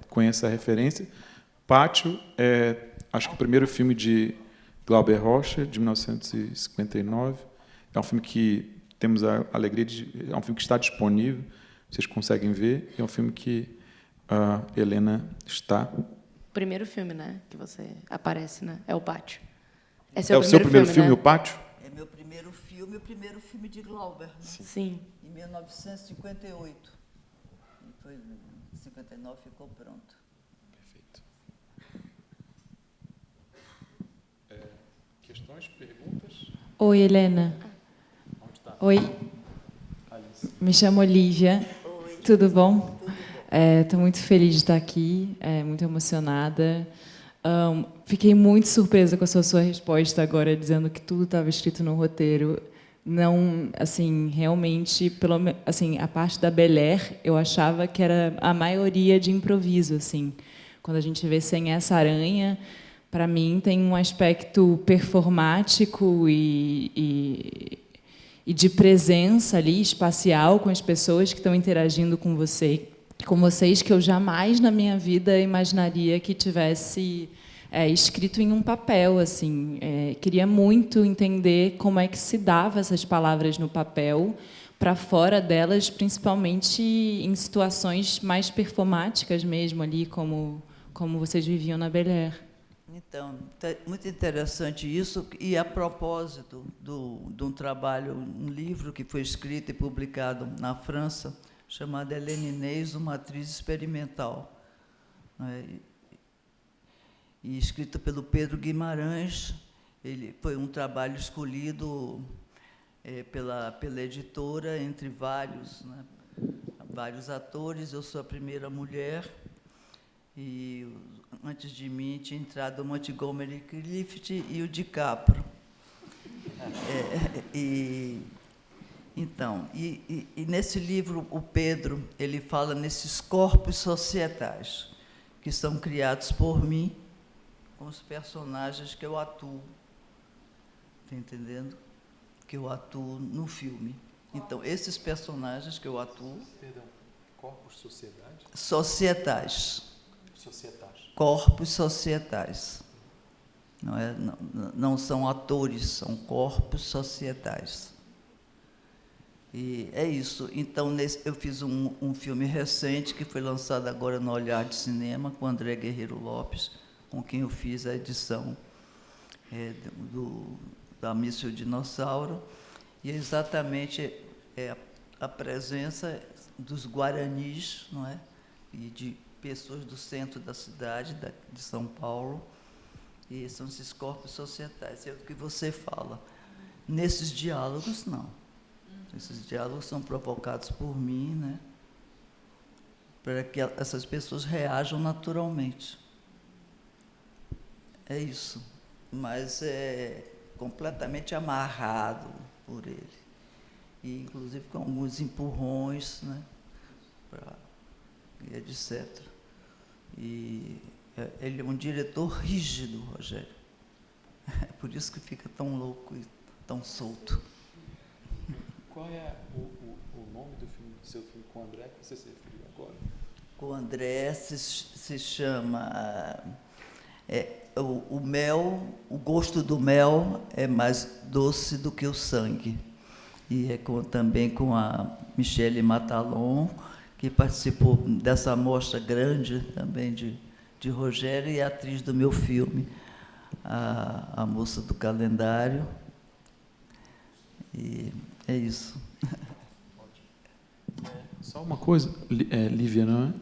A: conheça a referência. Pátio acho que o primeiro filme de Glauber Rocha, de 1959. É um filme que temos a alegria de... É um filme que está disponível, vocês conseguem ver. É um filme que a Helena está...
B: O primeiro filme, né, que você aparece, né? É o Pátio.
A: É o seu primeiro filme,
B: né?
A: O Pátio?
C: É meu primeiro filme, o primeiro filme de Glauber. Né?
B: Sim.
C: Em 1958. Em 59 ficou pronto.
A: Perfeito. Questões, perguntas?
I: Oi, Helena.
A: Onde está?
I: Oi. Me chamo Olivia.
C: Oi.
I: Tudo bom? Estou muito feliz de estar aqui, muito emocionada. Fiquei muito surpresa com a sua resposta agora, dizendo que tudo estava escrito no roteiro. Não, assim, realmente, assim, a parte da Bel Air, eu achava que era a maioria de improviso, assim. Quando a gente vê Sem Essa Aranha, para mim tem um aspecto performático e de presença ali, espacial, com as pessoas que estão interagindo com vocês, que eu jamais na minha vida imaginaria que tivesse escrito em um papel. Assim. Queria muito entender como é que se dava essas palavras no papel, para fora delas, principalmente em situações mais performáticas mesmo, ali, como vocês viviam na Bel Air.
C: Então, muito interessante isso, e a propósito de um trabalho, um livro que foi escrito e publicado na França, chamado Helene Inês, uma atriz experimental, né? E escrito pelo Pedro Guimarães. Ele foi um trabalho escolhido pela editora, entre vários, né? Vários atores. Eu sou a primeira mulher, e antes de mim tinha entrado o Montgomery Clift e o DiCaprio. Então, nesse livro, o Pedro ele fala nesses corpos societais que são criados por mim, com os personagens que eu atuo. Está entendendo? Que eu atuo no filme. Então, esses personagens que eu atuo...
A: Perdão, corpos sociedade?
C: Societais.
A: Societais.
C: Corpos societais. Não são atores, são corpos societais. E é isso. Então, eu fiz um filme recente, que foi lançado agora no Olhar de Cinema, com André Guerreiro Lopes, com quem eu fiz a edição da Míssil Dinossauro, e é exatamente a presença dos guaranis, não é? E de pessoas do centro da cidade, de São Paulo, e são esses corpos societais. É o que você fala. Nesses diálogos, não. Esses diálogos são provocados por mim, né? Para que essas pessoas reajam naturalmente. É isso. Mas é completamente amarrado por ele. E, inclusive, com alguns empurrões, né? e etc. E ele é um diretor rígido, Rogério. É por isso que fica tão louco e tão solto.
A: Qual é o nome do seu filme com o André que você se referiu agora?
C: Com o André se chama o mel, o gosto do mel é mais doce do que o sangue. E é também com a Michele Matalon, que participou dessa amostra grande também de Rogério, e a atriz do meu filme, a moça do calendário. E é isso.
A: Só uma coisa, Lívia, não é?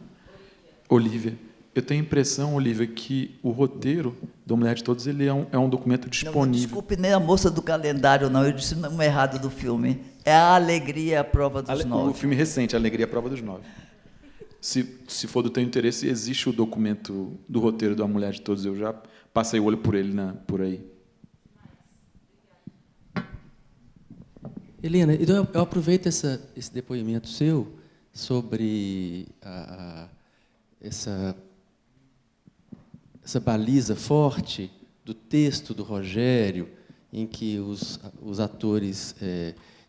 A: Olívia. Eu tenho a impressão, Olívia, que o roteiro do Mulher de Todos ele é um documento disponível.
C: Não, desculpe, nem a moça do calendário, não. Eu disse o nome errado do filme. É A Alegria, a Prova dos Nove.
A: O filme recente, A Alegria, a Prova dos Nove. Se for do teu interesse, existe o documento do roteiro da Mulher de Todos. Eu já passei o olho por ele por aí.
J: Helena, então eu aproveito esse depoimento seu sobre essa baliza forte do texto do Rogério, em que os atores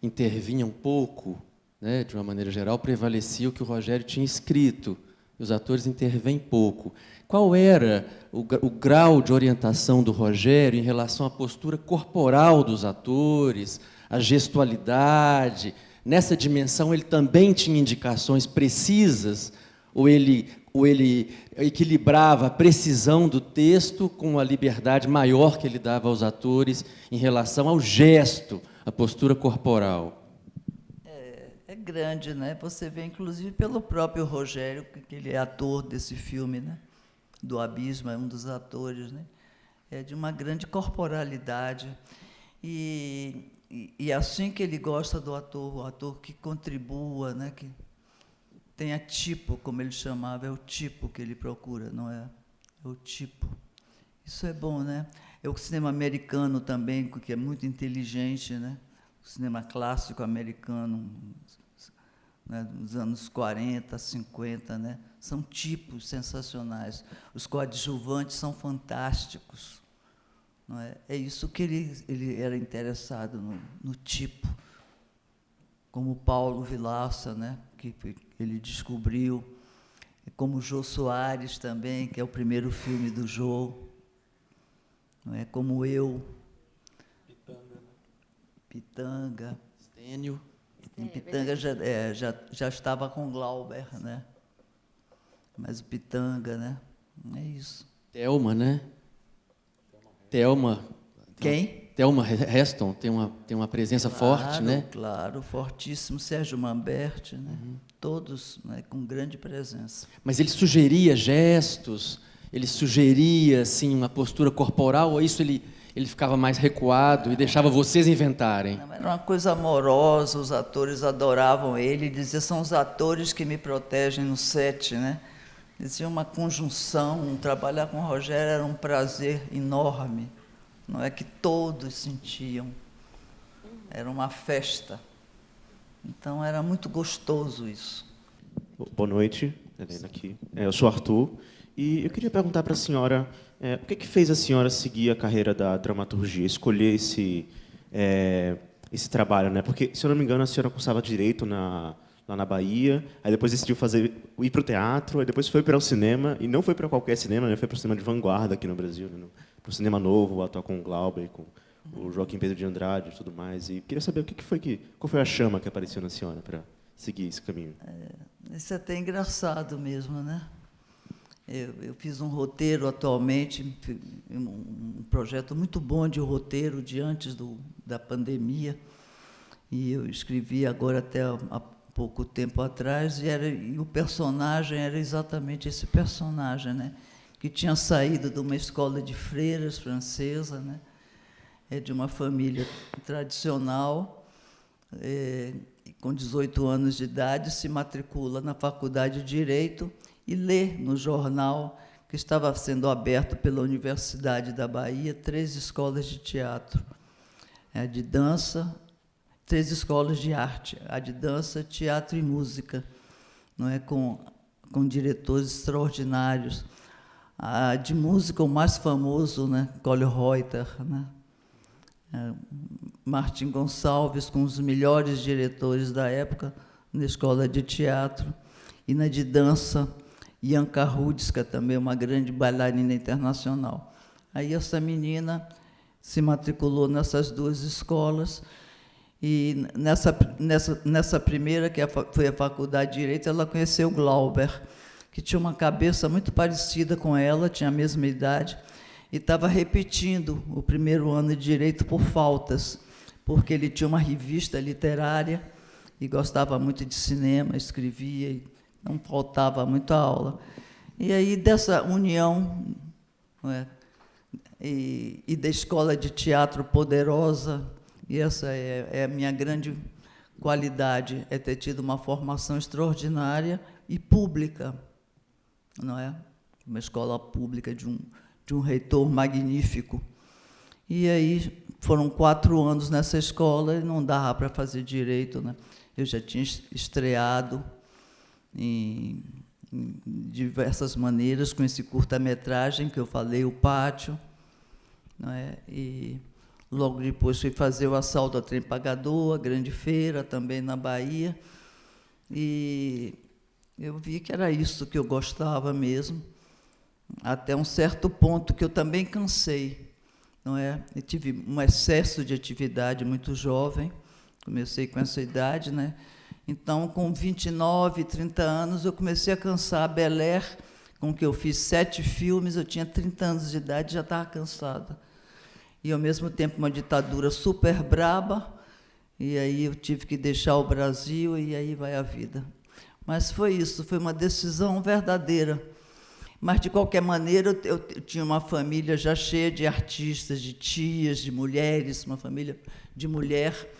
J: intervinham pouco, né, de uma maneira geral, prevalecia o que o Rogério tinha escrito, e os atores intervêm pouco. Qual era o grau de orientação do Rogério em relação à postura corporal dos atores, a gestualidade? Nessa dimensão, ele também tinha indicações precisas, ou ele equilibrava a precisão do texto com a liberdade maior que ele dava aos atores em relação ao gesto, à postura corporal?
C: É grande, né? Você vê, inclusive, pelo próprio Rogério, que ele é ator desse filme, né? Do Abismo, é um dos atores, né? É de uma grande corporalidade. E assim que ele gosta do ator, o ator que contribua, né? Que tenha tipo, como ele chamava, é o tipo que ele procura, não é? É o tipo. Isso é bom, né? É o cinema americano também, que é muito inteligente, né? O cinema clássico americano, né, dos anos 40, 50, né? São tipos sensacionais. Os coadjuvantes são fantásticos. Não é? É isso que ele era interessado, no tipo. Como Paulo Vilaça, né? Que ele descobriu, como Jô Soares também, que é o primeiro filme do Jô. Não é? Como eu. Pitanga.
J: Stênio.
C: Pitanga já estava com Glauber, né? Mas o Pitanga, né? É isso.
J: Thelma, né? Thelma.
C: Quem?
J: Thelma Heston tem uma presença forte, né?
C: Claro, fortíssimo. Sérgio Manberti, né? Todos, né, com grande presença.
J: Mas ele sugeria gestos, ele sugeria assim, uma postura corporal, ou isso ele ficava mais recuado e deixava vocês inventarem?
C: Não, era uma coisa amorosa, os atores adoravam ele, dizia, são os atores que me protegem no set, né? Dizia uma conjunção, trabalhar com o Rogério era um prazer enorme, não é que todos sentiam, era uma festa, então era muito gostoso isso.
K: Boa noite, Helena aqui, eu sou Arthur, e eu queria perguntar para a senhora, o que fez a senhora seguir a carreira da dramaturgia, escolher esse trabalho, né? Porque, se eu não me engano, a senhora cursava Direito lá na Bahia, aí depois decidiu ir para o teatro, aí depois foi para o cinema, e não foi para qualquer cinema, né? Foi para o cinema de vanguarda aqui no Brasil, né? Para o cinema novo, atuar com o Glauber, com o Joaquim Pedro de Andrade e tudo mais. E queria saber qual foi a chama que apareceu na senhora para seguir esse caminho.
C: Isso é até engraçado mesmo, né? Eu fiz um roteiro atualmente, um projeto muito bom de roteiro de antes da pandemia, e eu escrevi agora até há pouco tempo atrás, e o personagem era exatamente esse personagem, né? Que tinha saído de uma escola de freiras francesa, né? De uma família tradicional, com 18 anos de idade, se matricula na Faculdade de Direito e lê no jornal que estava sendo aberto pela Universidade da Bahia 3 escolas de teatro, a de dança, 3 escolas de arte, a de dança, teatro e música. não é, com diretores extraordinários. De música, o mais famoso, né, Cole Reuter, né, Martim Gonçalves, com os melhores diretores da época na escola de teatro, e na de dança, Janka Rudska, também uma grande bailarina internacional. Aí essa menina se matriculou nessas duas escolas, e nessa primeira, que foi a Faculdade de Direito, ela conheceu Glauber, que tinha uma cabeça muito parecida com ela, tinha a mesma idade, e estava repetindo o primeiro ano de Direito por faltas, porque ele tinha uma revista literária e gostava muito de cinema, escrevia, e não faltava muita aula. E aí, dessa união, não é, e da escola de teatro poderosa, e essa é a minha grande qualidade, é ter tido uma formação extraordinária e pública, não é? Uma escola pública de um reitor magnífico. E aí foram 4 anos nessa escola e não dava para fazer direito, né? Eu já tinha estreado em diversas maneiras com esse curta-metragem que eu falei, O Pátio, não é? E logo depois fui fazer o Assalto ao Trem Pagador, a Grande Feira, também na Bahia, e eu vi que era isso que eu gostava mesmo, até um certo ponto que eu também cansei, não é? Eu tive um excesso de atividade muito jovem, comecei com essa idade, né? Então, com 29, 30 anos, eu comecei a cansar. A Bel Air, com que eu fiz 7 filmes, eu tinha 30 anos de idade e já estava cansada. E, ao mesmo tempo, uma ditadura super braba, e aí eu tive que deixar o Brasil, e aí vai a vida. Mas foi isso, foi uma decisão verdadeira. Mas, de qualquer maneira, eu tinha uma família já cheia de artistas, de tias, de mulheres, uma família de mulher,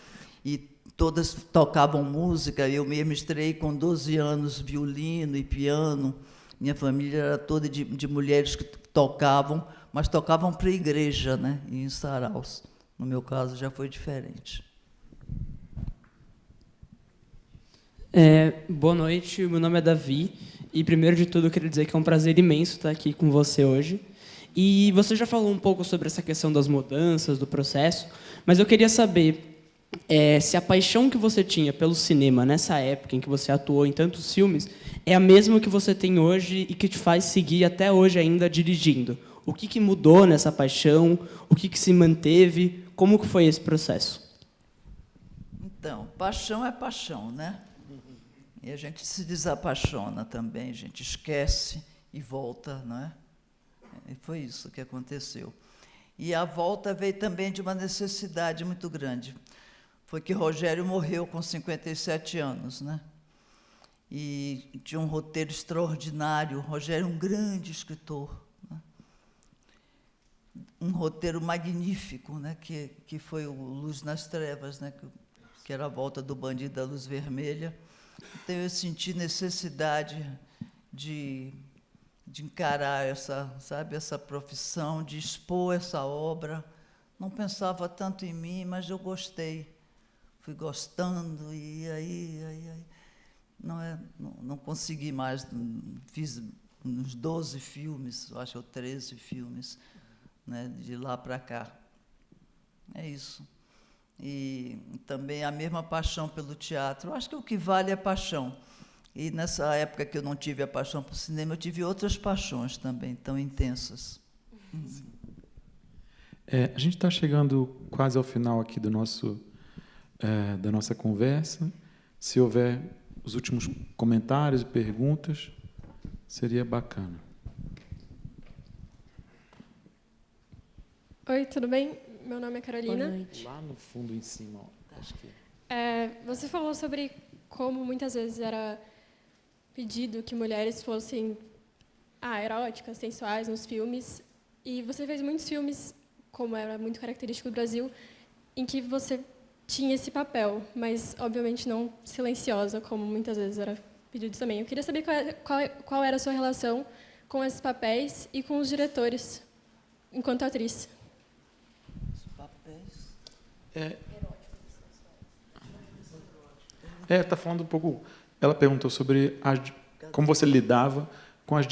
C: e todas tocavam música. Eu mesmo estreiei com 12 anos violino e piano. Minha família era toda de mulheres que tocavam, mas tocavam para a igreja, né, e em saraus. No meu caso, já foi diferente.
L: Boa noite, meu nome é Davi, e primeiro de tudo eu queria dizer que é um prazer imenso estar aqui com você hoje. E você já falou um pouco sobre essa questão das mudanças, do processo, mas eu queria saber se a paixão que você tinha pelo cinema nessa época em que você atuou em tantos filmes é a mesma que você tem hoje e que te faz seguir até hoje ainda dirigindo. O que mudou nessa paixão? O que se manteve? Como que foi esse processo?
C: Então, paixão é paixão, né? E a gente se desapaixona também, a gente esquece e volta, não é? E foi isso que aconteceu. E a volta veio também de uma necessidade muito grande. Foi que Rogério morreu com 57 anos, né? E tinha um roteiro extraordinário. Rogério é um grande escritor, né? Um roteiro magnífico, né? Que foi o Luz nas Trevas, né? Que era a volta do bandido da luz vermelha. Então, eu senti necessidade de encarar essa profissão, de expor essa obra. Não pensava tanto em mim, mas eu gostei. Fui gostando, e aí não consegui mais. Fiz uns 12 filmes, eu acho, ou 13 filmes, né, de lá para cá. É isso. E também a mesma paixão pelo teatro. Eu acho que o que vale é paixão. E, nessa época que eu não tive a paixão pelo cinema, eu tive outras paixões também, tão intensas.
A: A gente está chegando quase ao final aqui da nossa conversa. Se houver os últimos comentários e perguntas, seria bacana.
M: Oi, tudo bem? Meu nome é Carolina.
B: Boa noite.
A: Lá no fundo, em cima, ó, acho que...
M: Você falou sobre como muitas vezes era pedido que mulheres fossem eróticas, sensuais nos filmes, e você fez muitos filmes, como era muito característico do Brasil, em que você tinha esse papel, mas, obviamente, não silenciosa, como muitas vezes era pedido também. Eu queria saber qual era a sua relação com esses papéis e com os diretores, enquanto atriz.
A: Está falando um pouco Ela perguntou sobre como você lidava com a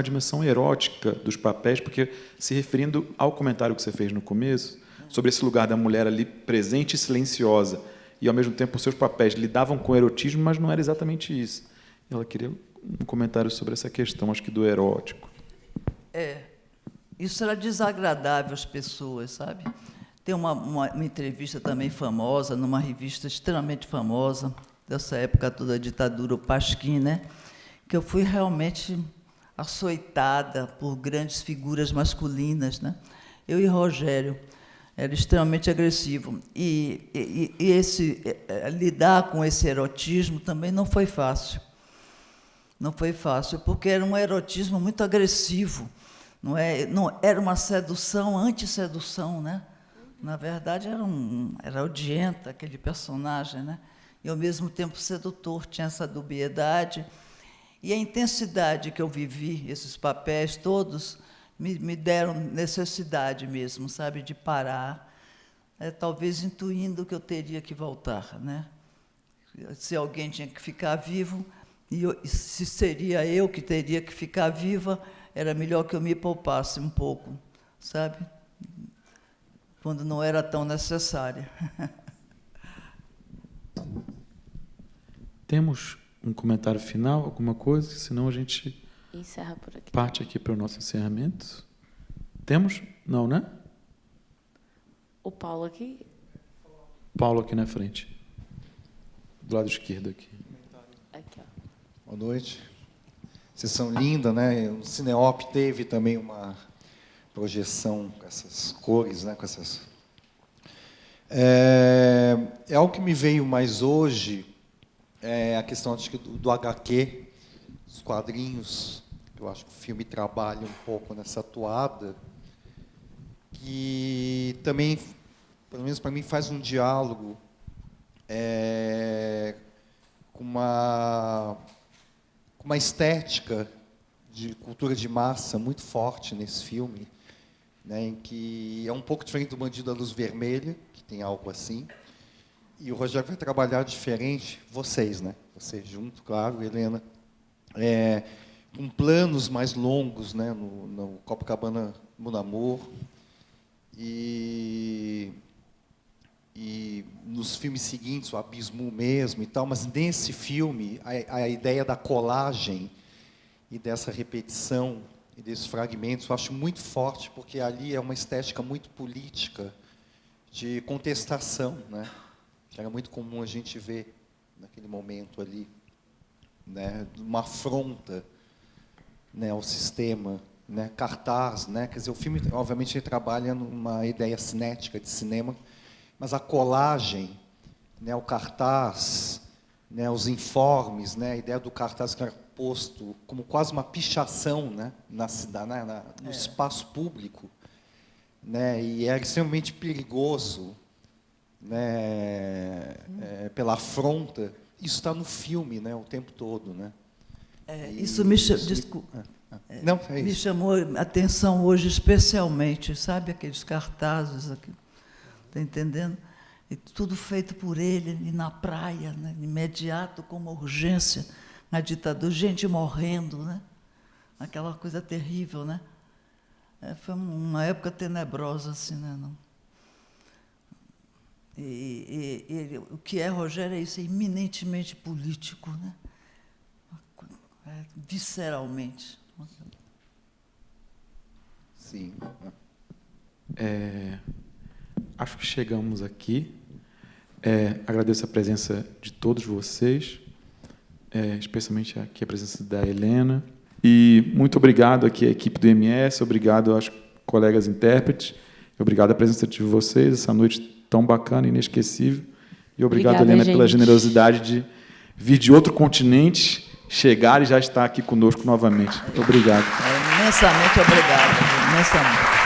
A: dimensão erótica dos papéis, porque, se referindo ao comentário que você fez no começo, sobre esse lugar da mulher ali presente e silenciosa, e, ao mesmo tempo, os seus papéis lidavam com o erotismo, mas não era exatamente isso. Ela queria um comentário sobre essa questão, acho que do erótico.
C: Isso era desagradável às pessoas, sabe? Tem uma entrevista também famosa, numa revista extremamente famosa, dessa época toda da ditadura, o Pasquim, né? Que eu fui realmente açoitada por grandes figuras masculinas, né? Eu e Rogério. Era extremamente agressivo. E lidar com esse erotismo também não foi fácil. Não foi fácil, porque era um erotismo muito agressivo. Não era uma sedução, antissedução, né? Na verdade, era odienta aquele personagem, né? E, ao mesmo tempo, sedutor, tinha essa dubiedade. E a intensidade que eu vivi, esses papéis todos, me deram necessidade mesmo, sabe, de parar, talvez intuindo que eu teria que voltar, né? Se alguém tinha que ficar vivo, e se seria eu que teria que ficar viva, era melhor que eu me poupasse um pouco, sabe? Quando não era tão necessária.
A: Temos um comentário final, alguma coisa? Senão a gente
B: encerra por aqui.
A: Parte aqui para o nosso encerramento. Temos? Não, né?
B: O Paulo aqui.
A: Paulo aqui na frente. Do lado esquerdo aqui.
B: Aqui, ó.
N: Boa noite. Sessão linda, né? O Cineop teve também uma projeção com essas cores, né? Com essas... É algo que me veio mais hoje, a questão, acho que, do HQ, os quadrinhos. Eu acho que o filme trabalha um pouco nessa toada, que também, pelo menos para mim, faz um diálogo com uma estética de cultura de massa muito forte nesse filme, né, em que é um pouco diferente do Bandido da Luz Vermelha, que tem algo assim, e o Rogério vai trabalhar diferente, vocês, né? Vocês junto, claro, Helena, com planos mais longos, né, no Copacabana Mon Amour, e nos filmes seguintes, o Abismo mesmo e tal, mas nesse filme, a ideia da colagem e dessa repetição e desses fragmentos, eu acho muito forte, porque ali é uma estética muito política de contestação, né, que era muito comum a gente ver naquele momento ali, né, uma afronta, né, ao sistema, né, cartaz, né, quer dizer, o filme, obviamente, ele trabalha numa ideia cinética de cinema, mas a colagem, né, o cartaz, né, os informes, né, a ideia do cartaz que era posto como quase uma pichação, né, na cidade, no espaço público, né, e era extremamente perigoso, né, pela afronta. Isso está no filme, né, o tempo todo, né.
C: Isso me me chamou a atenção hoje especialmente, sabe, aqueles cartazes aqui, está entendendo? E tudo feito por ele, e na praia, né, imediato, com uma urgência, na ditadura, gente morrendo, né? Aquela coisa terrível, né? Foi uma época tenebrosa, assim, né? Não? O que é, Rogério, é isso, é eminentemente político, né? Visceralmente.
N: Sim.
A: Acho que chegamos aqui. Agradeço a presença de todos vocês, especialmente aqui a presença da Helena. E muito obrigado aqui à equipe do MS, obrigado aos colegas intérpretes, obrigado à presença de vocês, essa noite tão bacana, inesquecível. E obrigado, Helena, pela generosidade de vir de outro continente, chegar e já estar aqui conosco novamente. Obrigado.
C: Imensamente obrigado. Imensamente.